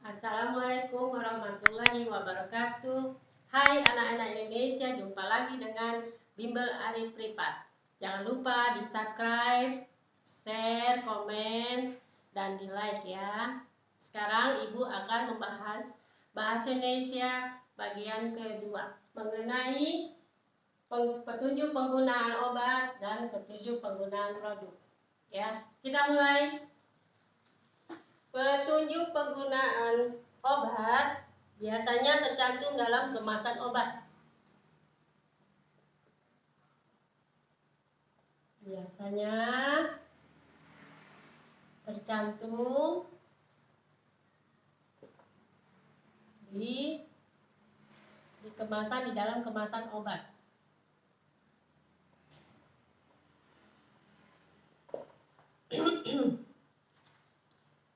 Assalamualaikum warahmatullahi wabarakatuh. Hai anak-anak Indonesia, jumpa lagi dengan Bimbel Arif Pripat. Jangan lupa di subscribe, share, komen, dan di like ya. Sekarang Ibu akan membahas Bahasa Indonesia bagian kedua mengenai petunjuk penggunaan obat dan petunjuk penggunaan produk. Ya, kita mulai. Petunjuk penggunaan obat biasanya tercantum dalam kemasan obat. Biasanya tercantum di kemasan di dalam kemasan obat.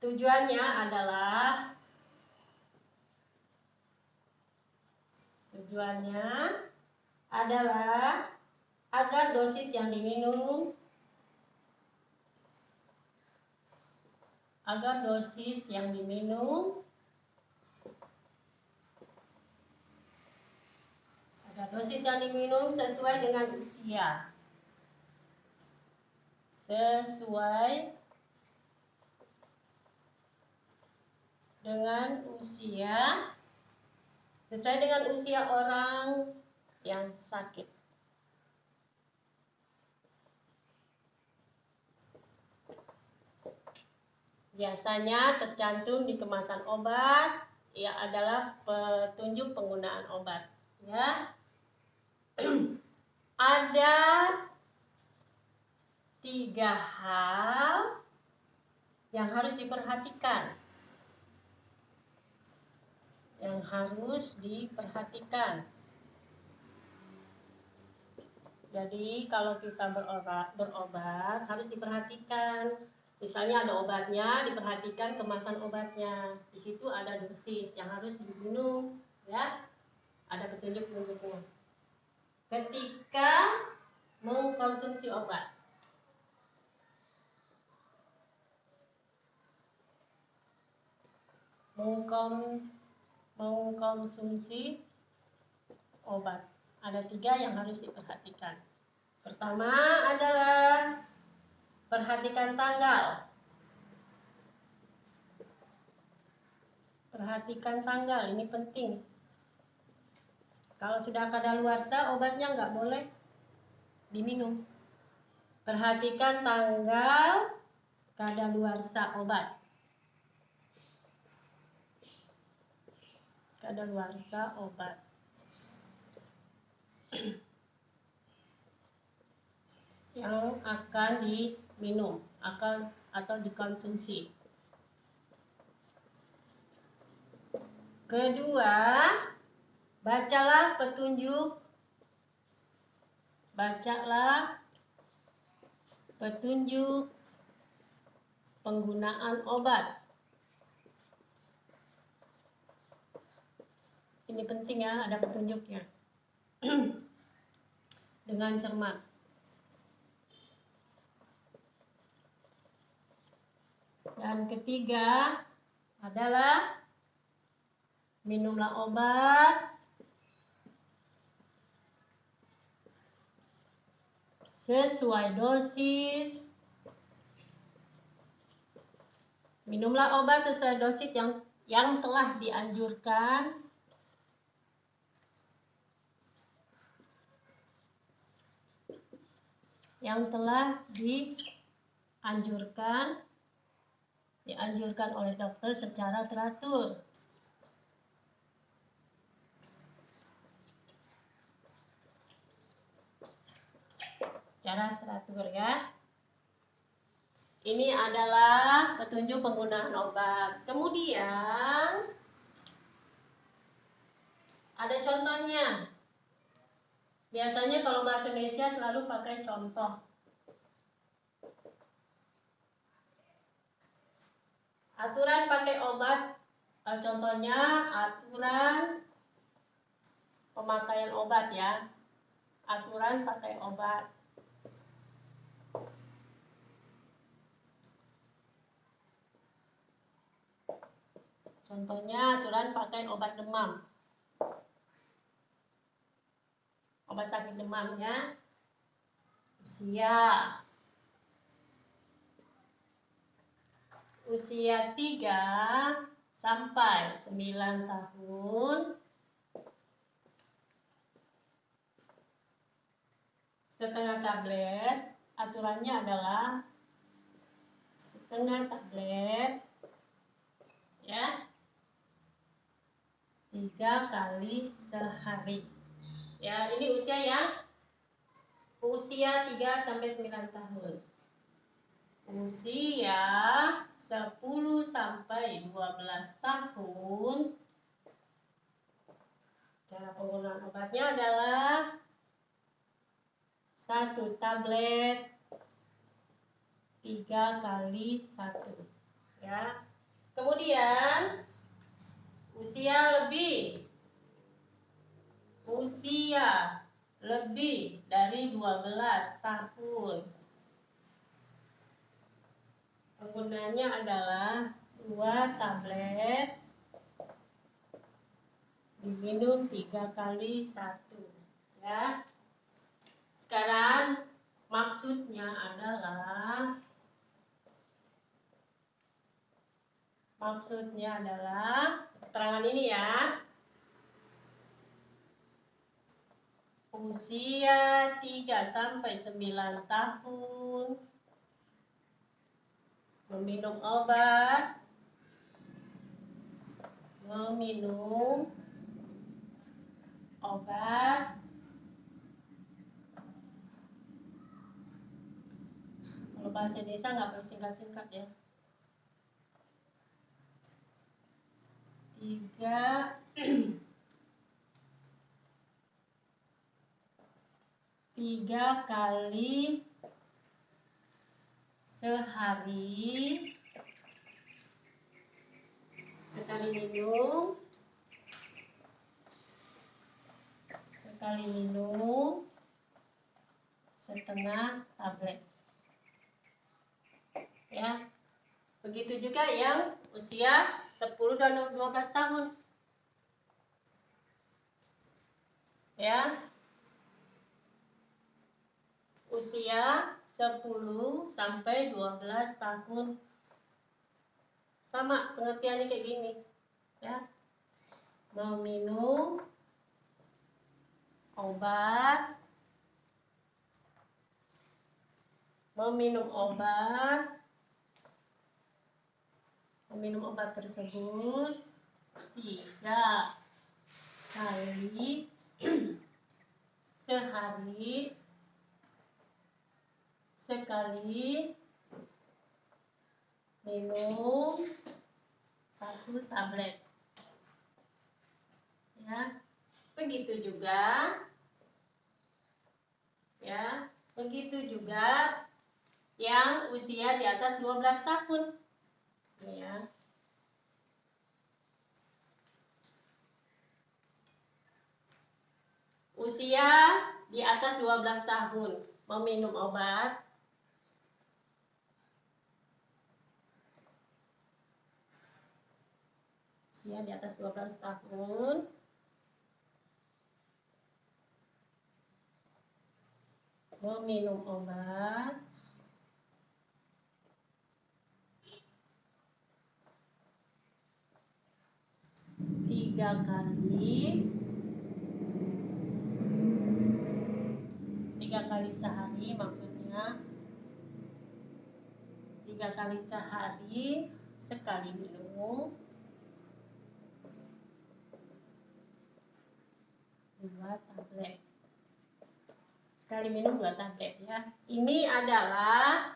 Tujuannya adalah agar dosis yang diminum sesuai dengan usia. Sesuai dengan usia orang yang sakit. Biasanya tercantum di kemasan obat adalah petunjuk penggunaan obat. Ya, ada 3 hal yang harus diperhatikan. Jadi kalau kita berobat harus diperhatikan. Misalnya ada obatnya, diperhatikan kemasan obatnya. Di situ ada dosis yang harus diminum, ya. Ada petunjuk-petunjuknya. Ketika mengkonsumsi obat. Mengkonsumsi obat. Ada 3 yang harus diperhatikan. Pertama adalah perhatikan tanggal. Perhatikan tanggal, ini penting. Kalau sudah kadaluarsa, obatnya nggak boleh diminum. Perhatikan tanggal kadaluarsa obat. Kadaluarsa obat. Yang akan diminum atau dikonsumsi. Kedua, bacalah petunjuk penggunaan obat. Ini penting ya, ada petunjuknya. Dengan cermat. Dan ketiga adalah minumlah obat sesuai dosis. Minumlah obat sesuai dosis yang telah dianjurkan. Dianjurkan oleh dokter secara teratur. Ya. Ini adalah petunjuk penggunaan obat. Kemudian ada contohnya. Biasanya kalau bahasa Indonesia selalu pakai contoh. Aturan pakai obat, contohnya aturan pemakaian obat ya. Aturan pakai obat. Contohnya aturan pakai obat demam. Obat sakit demamnya usia 3 sampai 9 tahun, setengah tablet. Aturannya adalah setengah tablet ya, 3 kali sehari ya. Ini usia 3 sampai 9 tahun. Usia 10 sampai 12 tahun, cara penggunaan obatnya adalah 1 tablet 3 kali 1 ya. Kemudian usia lebih dari 12 tahun, penggunaannya adalah 2 tablet diminum 3 kali 1 ya. Sekarang maksudnya adalah keterangan ini ya. Usia 3 sampai 9 tahun meminum obat kalau bahasa Indonesia nggak perlu singkat-singkat ya. 3 kali sehari, sekali minum setengah tablet ya. Begitu juga yang usia 10 dan 12 tahun ya. Usia 10 sampai 12 tahun sama pengertiannya kayak gini ya. Meminum obat tersebut 3 kali sehari, sekali minum 1 tablet ya. Begitu juga yang usia di atas 12 tahun ya. Usia di atas 12 tahun meminum obat usia di atas 12 tahun meminum obat 3 kali sehari, maksudnya 3 kali sehari, sekali minum 2 tablet. Sekali minum 2 tablet ya. Ini adalah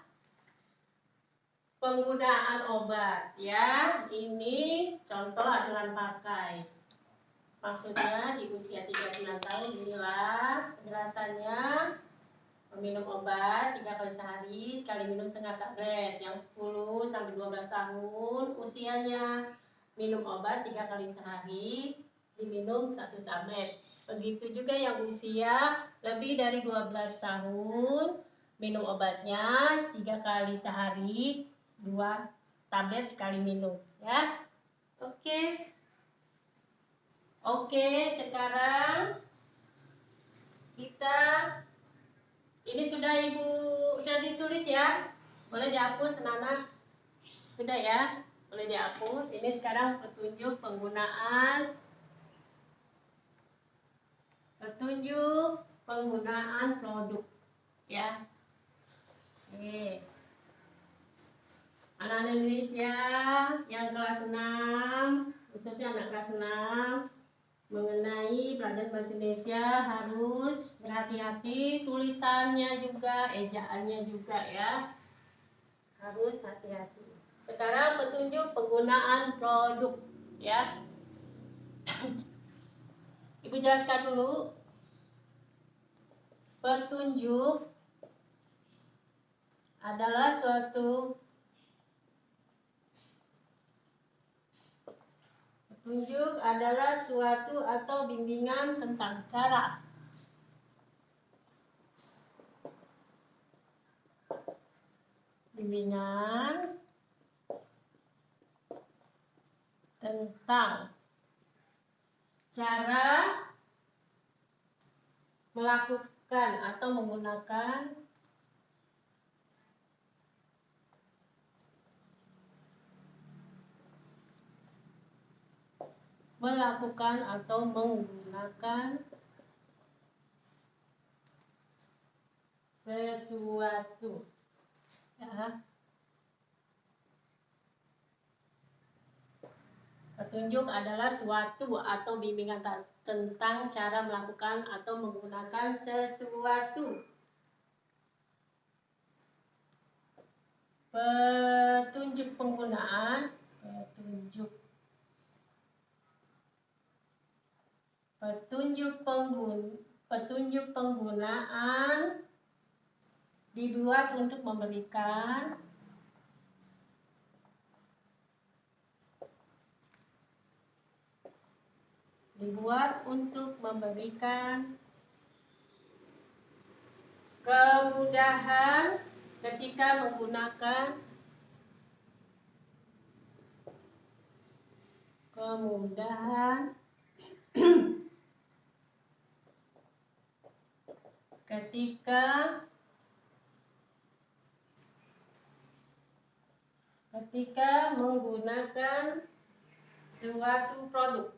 penggunaan obat ya. Ini contoh aturan pakai. Maksudnya di usia 39 tahun inilah penjelasannya. Meminum obat 3 kali sehari, sekali minum setengah tablet. Yang 10 sampai 12 tahun usianya minum obat 3 kali sehari, diminum 1 tablet. Begitu juga yang usia lebih dari 12 tahun, minum obatnya 3 kali sehari, 2 tablet sekali minum ya. Oke, sekarang kita ini sudah Ibu sudah ditulis ya. Boleh dihapus Nana. Sudah ya, boleh dihapus. Ini sekarang petunjuk penggunaan produk ya. Oke. Anak-anak Indonesia yang kelas 6, khususnya anak kelas 6, mengenai pelajaran bahasa Indonesia harus berhati-hati, tulisannya juga, ejaannya juga ya. Harus hati-hati. Sekarang petunjuk penggunaan produk ya. Ibu jelaskan dulu. Petunjuk adalah suatu atau bimbingan tentang cara melakukan atau menggunakan sesuatu ya. Petunjuk adalah suatu atau bimbingan tentang cara melakukan atau menggunakan sesuatu. Petunjuk penggunaan dibuat untuk memberikan kemudahan ketika menggunakan suatu produk.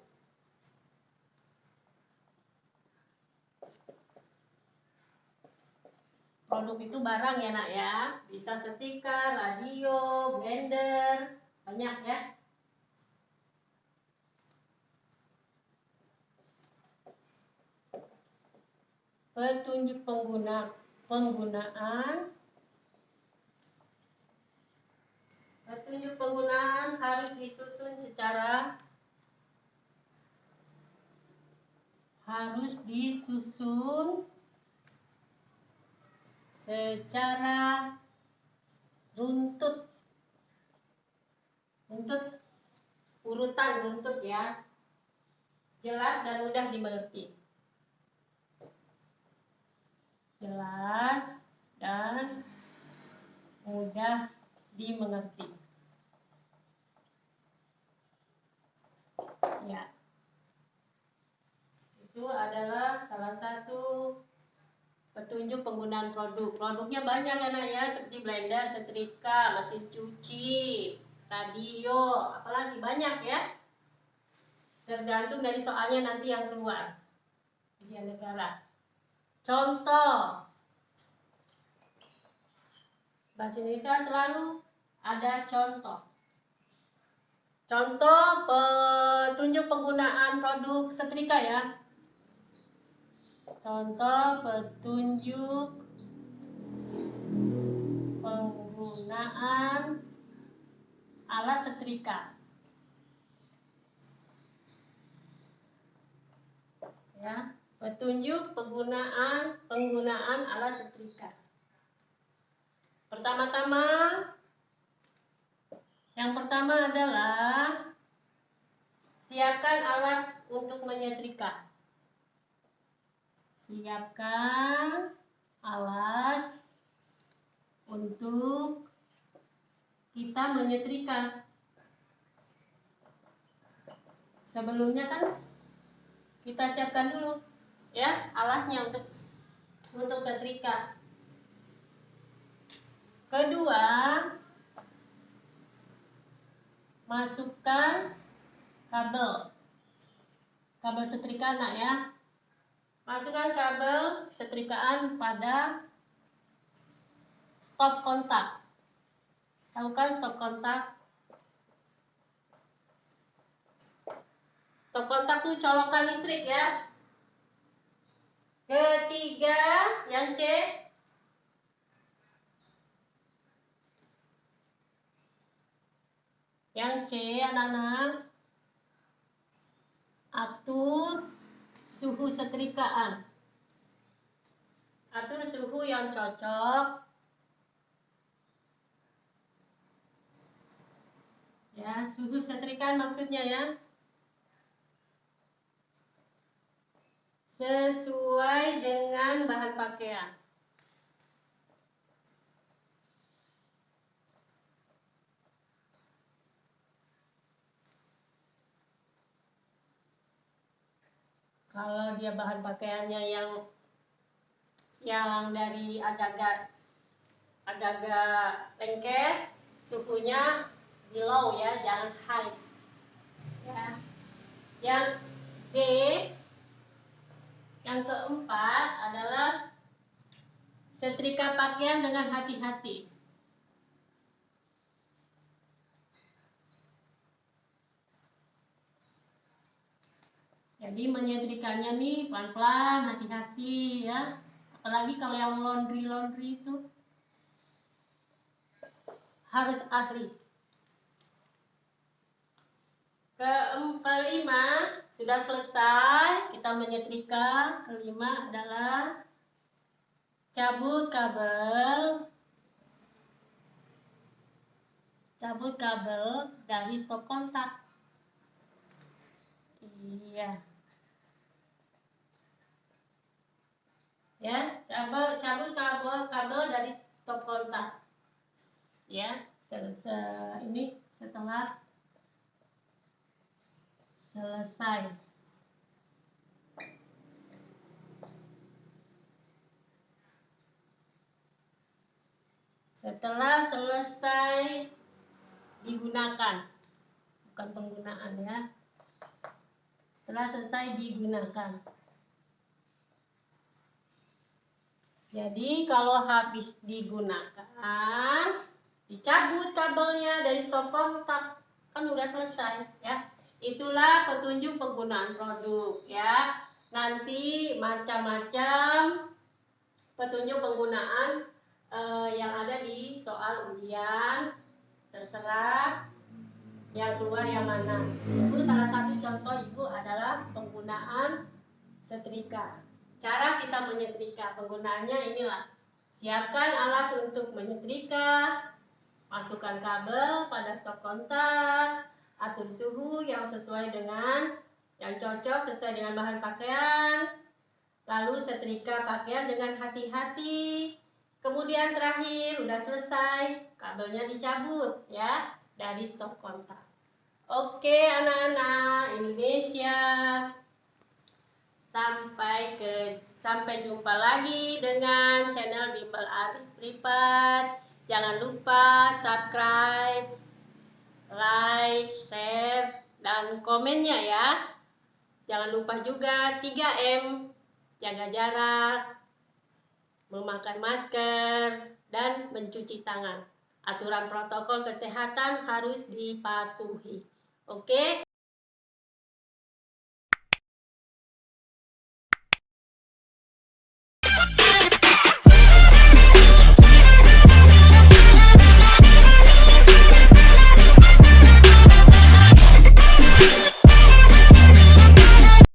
Produk itu barang ya nak ya, bisa setrika, radio, blender, banyak ya. Petunjuk penggunaan harus disusun secara runtut, urutan runtut ya, jelas dan mudah dimengerti. Ya. Itu adalah salah satu petunjuk penggunaan produk. Produknya banyak anak ya, seperti blender, setrika, mesin cuci, radio, apalagi banyak ya. Tergantung dari soalnya nanti yang keluar. Ujian negara. Contoh. Bahasa Indonesia selalu ada contoh. Contoh petunjuk penggunaan produk setrika ya. Contoh petunjuk penggunaan alat setrika. Ya, petunjuk penggunaan alat setrika. Yang pertama adalah siapkan alas untuk menyetrika. Siapkan alas untuk kita menyetrika. Sebelumnya kan kita siapkan dulu ya alasnya untuk setrika. Kedua, masukkan kabel setrika nak ya. Masukkan kabel setrikaan pada stop kontak. Tahu kan stop kontak? Stop kontak tuh colokan listrik ya. Ketiga, yang C, anak-anak, atur suhu setrikaan. Atur suhu yang cocok. Ya, suhu setrikaan maksudnya ya. Sesuai dengan bahan pakaian. Kalau dia bahan pakaiannya yang dari agak-agak lengket, suhunya di low ya, jangan high. Ya. Yang D, yang keempat adalah setrika pakaian dengan hati-hati. Jadi menyetrikanya nih pelan-pelan, hati-hati ya. Apalagi kalau yang laundry itu harus ahli. Kelima sudah selesai kita menyetrika. Kelima adalah cabut kabel dari stop kontak. Iya. Ya, cabut kabel dari stop kontak. Ya, ini setelah selesai. Setelah selesai digunakan, bukan penggunaan ya. Setelah selesai digunakan. Jadi kalau habis digunakan, dicabut kabelnya dari stop kontak, kan udah selesai ya. Itulah petunjuk penggunaan produk ya. Nanti macam-macam petunjuk penggunaan yang ada di soal ujian, terserah yang keluar yang mana. Itu salah satu contoh Ibu adalah penggunaan setrika. Cara kita menyetrika, penggunaannya inilah. Siapkan alas untuk menyetrika, masukkan kabel pada stop kontak, atur suhu yang sesuai dengan yang cocok sesuai dengan bahan pakaian, lalu setrika pakaian dengan hati-hati. Kemudian terakhir udah selesai, kabelnya dicabut ya dari stop kontak. Oke anak-anak Indonesia, sampai jumpa lagi dengan channel Bimbel Arif Pripat. Jangan lupa subscribe, like, share, dan komennya ya. Jangan lupa juga 3M, jaga jarak, memakai masker, dan mencuci tangan. Aturan protokol kesehatan harus dipatuhi. Oke?